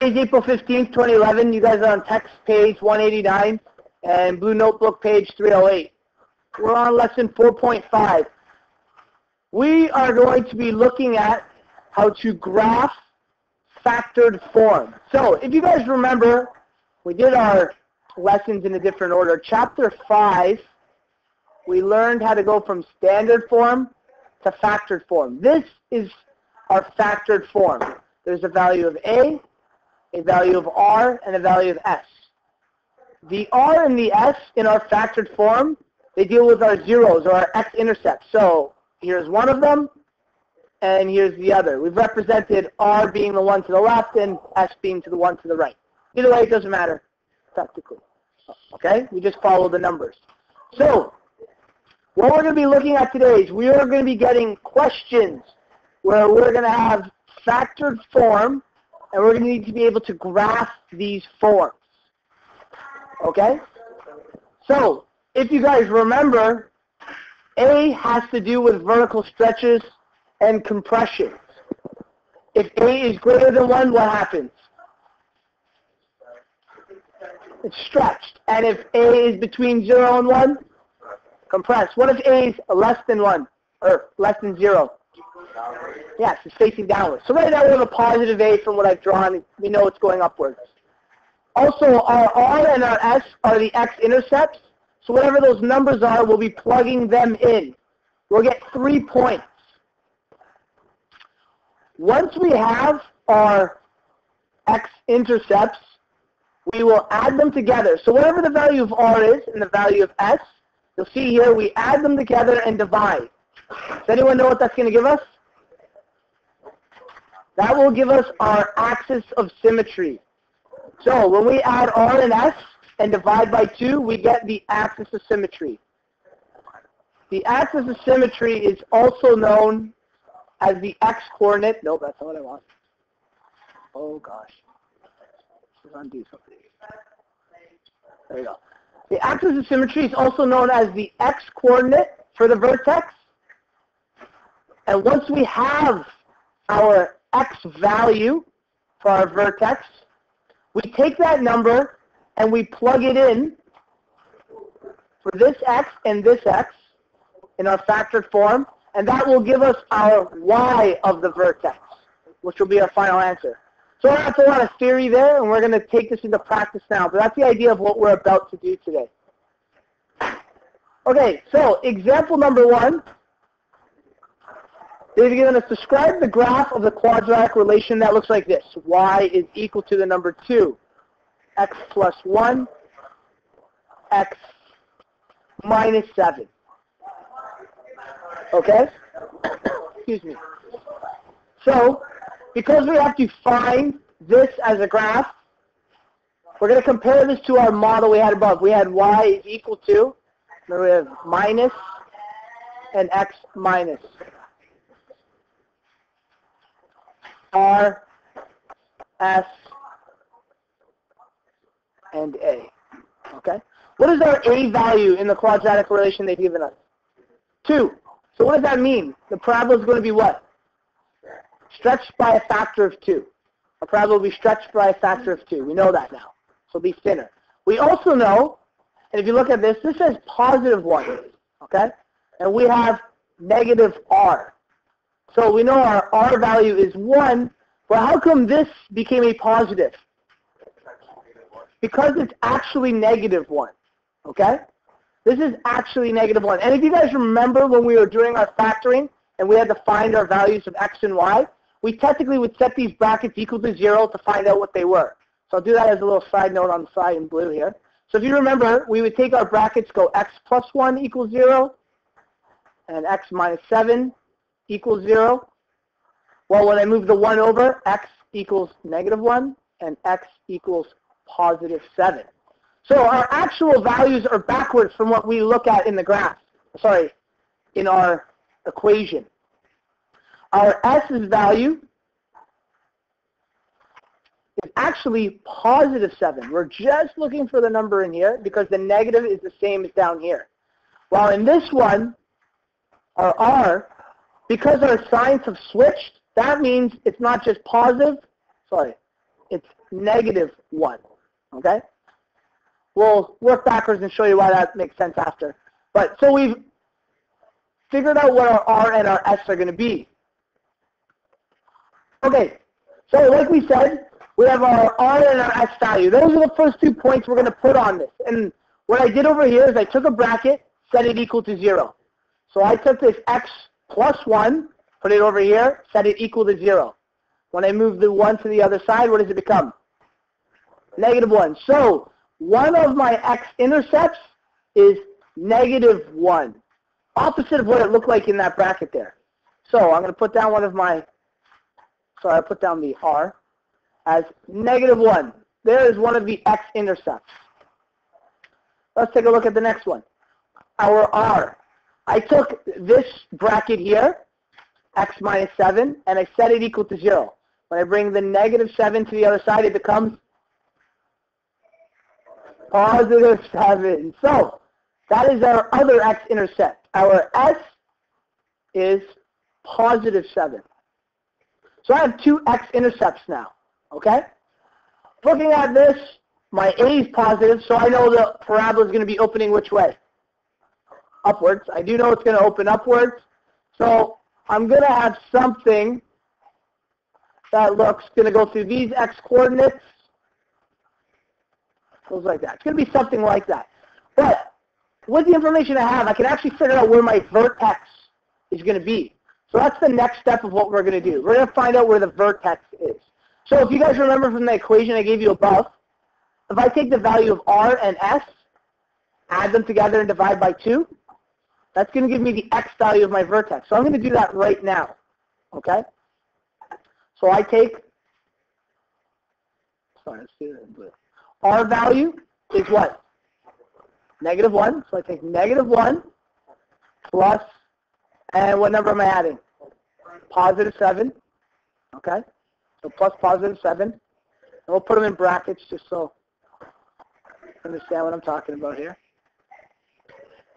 It's April 15th, 2011. You guys are on text page 189 and Blue Notebook page 308. We're on lesson 4.5. We are going to be looking at how to graph factored form. So if you guys remember, we did our lessons in a different order. Chapter 5, we learned how to go from standard form to factored form. This is our factored form. There's a value of A value of R, and a value of S. The R and the S in our factored form, they deal with our zeros or our X-intercepts. So here's one of them, and here's the other. We've represented R being the one to the left and S being to the one to the right. Either way, it doesn't matter, practically. Okay? We just follow the numbers. So what we're going to be looking at today is we are going to be getting questions where we're going to have factored form, and we're going to need to be able to graph these forms. Okay? So, if you guys remember, A has to do with vertical stretches and compressions. If A is greater than 1, what happens? It's stretched. And if A is between 0 and 1, compressed. What if A is less than 1, or less than 0? Yes, it's facing downwards. So right now we have a positive A from what I've drawn. We know it's going upwards. Also, our R and our S are the X-intercepts. So whatever those numbers are, we'll be plugging them in. We'll get 3 points. Once we have our X-intercepts, we will add them together. So whatever the value of R is and the value of S, you'll see here we add them together and divide. Does anyone know what that's going to give us? That will give us our axis of symmetry. So when we add R and S and divide by 2, we get the axis of symmetry. The axis of symmetry is also known as the x-coordinate. No, that's not what I want. Oh, gosh. Let's undo something. There you go. The axis of symmetry is also known as the x-coordinate for the vertex. And once we have our x value for our vertex, we take that number and we plug it in for this x and this x in our factored form, and that will give us our y of the vertex, which will be our final answer. So that's a lot of theory there, and we're going to take this into practice now, but that's the idea of what we're about to do today. Okay, so example number 1. They've given us, describe the graph of the quadratic relation that looks like this. Y is equal to the number 2. X plus 1, X minus 7. Okay? Excuse me. So, because we have to find this as a graph, we're going to compare this to our model we had above. We had Y is equal to, then we have minus and X minus. R, S, and A. Okay? What is our A value in the quadratic relation they've given us? 2. So what does that mean? The parabola is going to be what? Stretched by a factor of 2. A parabola will be stretched by a factor of 2. We know that now. So it'll be thinner. We also know, and if you look at this, this says positive 1. Okay? And we have negative R. So we know our R value is 1. Well, how come this became a positive? Because it's actually negative 1. Okay? This is actually negative 1. And if you guys remember when we were doing our factoring and we had to find our values of X and Y, we technically would set these brackets equal to 0 to find out what they were. So I'll do that as a little side note on the side in blue here. So if you remember, we would take our brackets, go X plus 1 equals 0, and X minus 7 equals 0. Well, when I move the 1 over, X equals negative 1, and X equals positive 7. So our actual values are backwards from what we look at in the graph. Sorry, in our equation. Our S's value is actually positive 7. We're just looking for the number in here because the negative is the same as down here. While in this one, our R, because our signs have switched, that means it's not just positive, sorry, it's -1. Okay? We'll work backwards and show you why that makes sense after. But so we've figured out what our R and our S are going to be. Okay, so like we said, we have our R and our S value. Those are the first 2 points we're going to put on this. And what I did over here is I took a bracket, set it equal to 0. So I took this X plus 1, put it over here, set it equal to 0. When I move the 1 to the other side, what does it become? -1. So one of my X-intercepts is -1. Opposite of what it looked like in that bracket there. So I'm going to put down one of my, sorry, I put down the R as -1. There is one of the X-intercepts. Let's take a look at the next one. Our R. I took this bracket here, X minus 7, and I set it equal to 0. When I bring the -7 to the other side, it becomes +7. So that is our other X-intercept. Our S is +7. So I have 2 X-intercepts now, okay? Looking at this, my A is positive, so I know the parabola is going to be opening which way? Upwards. I do know it's going to open upwards. So I'm going to have something that looks going to go through these X coordinates. Goes like that. It's going to be something like that. But with the information I have, I can actually figure out where my vertex is going to be. So that's the next step of what we're going to do. We're going to find out where the vertex is. So if you guys remember from the equation I gave you above, if I take the value of R and S, add them together and divide by 2, that's going to give me the X value of my vertex. So I'm going to do that right now. Okay? So I take, sorry, let's do that. R value is what? -1. So I take -1 plus, and what number am I adding? +7. Okay? So plus +7. And we'll put them in brackets just so you understand what I'm talking about here.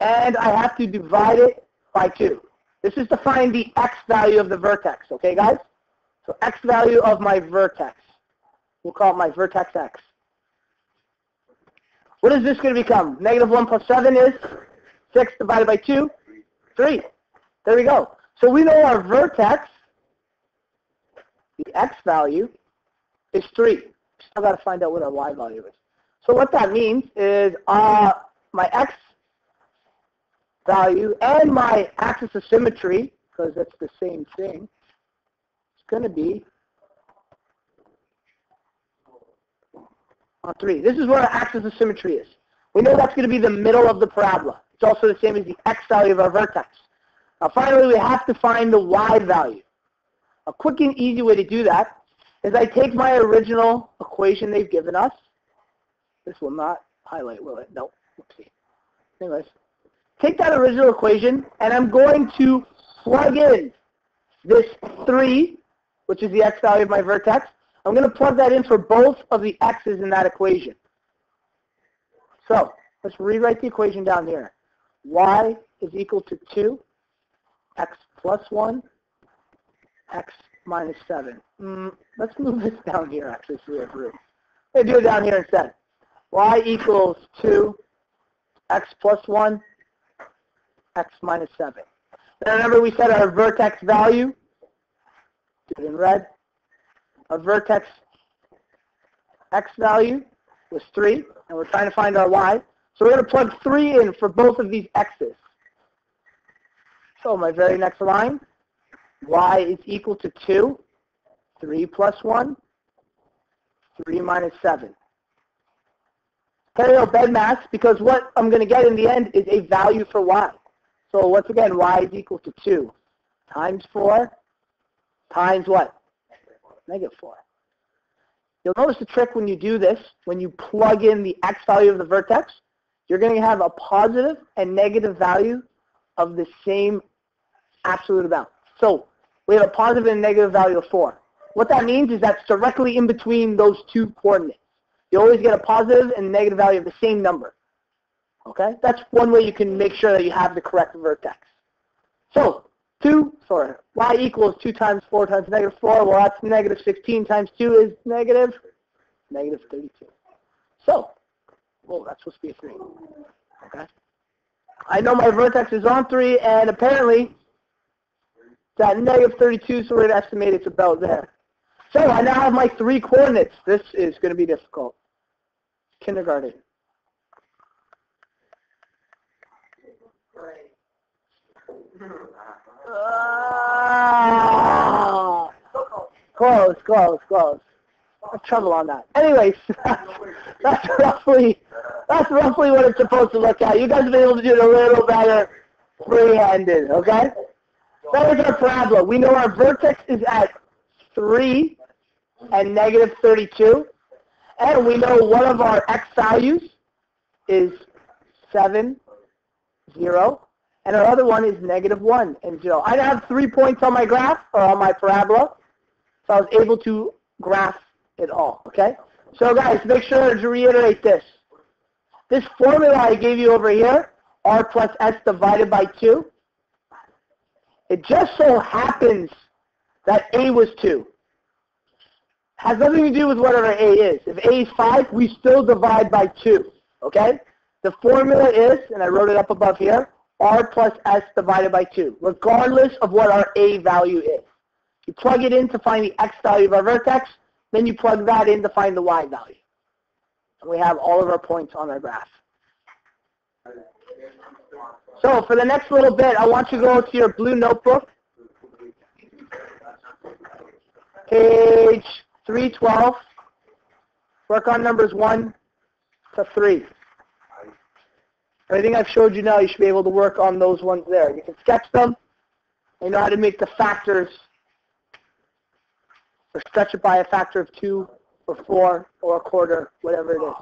And I have to divide it by 2. This is to find the X value of the vertex. Okay, guys? So X value of my vertex. We'll call it my vertex X. What is this going to become? -1 plus 7 is 6 divided by 2, 3. There we go. So we know our vertex, the X value, is 3. Still got to find out what our Y value is. So what that means is my X value and my axis of symmetry, because it's the same thing, it's going to be on 3. This is where our axis of symmetry is. We know that's going to be the middle of the parabola. It's also the same as the X value of our vertex. Now finally, we have to find the Y value. A quick and easy way to do that is I take my original equation they've given us. This will not highlight, will it? No. Oopsie. Anyways, take that original equation, and I'm going to plug in this 3, which is the X value of my vertex. I'm going to plug that in for both of the X's in that equation. So let's rewrite the equation down here. Y is equal to 2, X plus 1, X minus 7. Let's move this down here, actually, so we have room. Let's do it down here instead. Y equals 2, X plus 1, X minus 7. Now remember we said our vertex value, do it in red, our vertex X value was 3, and we're trying to find our Y. So we're going to plug 3 in for both of these X's. So my very next line, Y is equal to 2, 3 plus 1, 3 minus 7. Parallel bed mass, because what I'm going to get in the end is a value for Y. So once again, Y is equal to 2 times 4 times what? -4. You'll notice the trick when you do this, when you plug in the X value of the vertex, you're going to have a positive and negative value of the same absolute amount. So we have a positive and negative value of 4. What that means is that's directly in between those 2 coordinates. You always get a positive and negative value of the same number. Okay? That's one way you can make sure that you have the correct vertex. So, Y equals 2 times 4 times -4. Well, that's -16 times 2 is negative negative 32. So, whoa, that's supposed to be a 3. Okay. I know my vertex is on 3, and apparently it's at negative 32, so we're going to estimate it's about there. So I now have my 3 coordinates. This is going to be difficult. Kindergarten. Close. No trouble on that. Anyways, that's roughly what it's supposed to look at. You guys have been able to do it a little better free-handed, okay? That is our parabola. We know our vertex is at 3 and negative 32. And we know one of our x values is 7, 0. And our other one is negative 1 and 0. I have 3 points on my graph, or on my parabola. So I was able to graph it all, okay? So guys, make sure to reiterate this. This formula I gave you over here, r plus s divided by 2, it just so happens that a was 2. Has nothing to do with whatever a is. If a is 5, we still divide by 2, okay? The formula is, and I wrote it up above here, r plus s divided by 2, regardless of what our a value is. You plug it in to find the x value of our vertex, then you plug that in to find the y value. And we have all of our points on our graph. So for the next little bit, I want you to go to your blue notebook, page 312, work on numbers 1 to 3. Everything I've showed you now, you should be able to work on those ones there. You can sketch them, and you know how to make the factors, or stretch it by a factor of 2 or 4 or a quarter, whatever it is.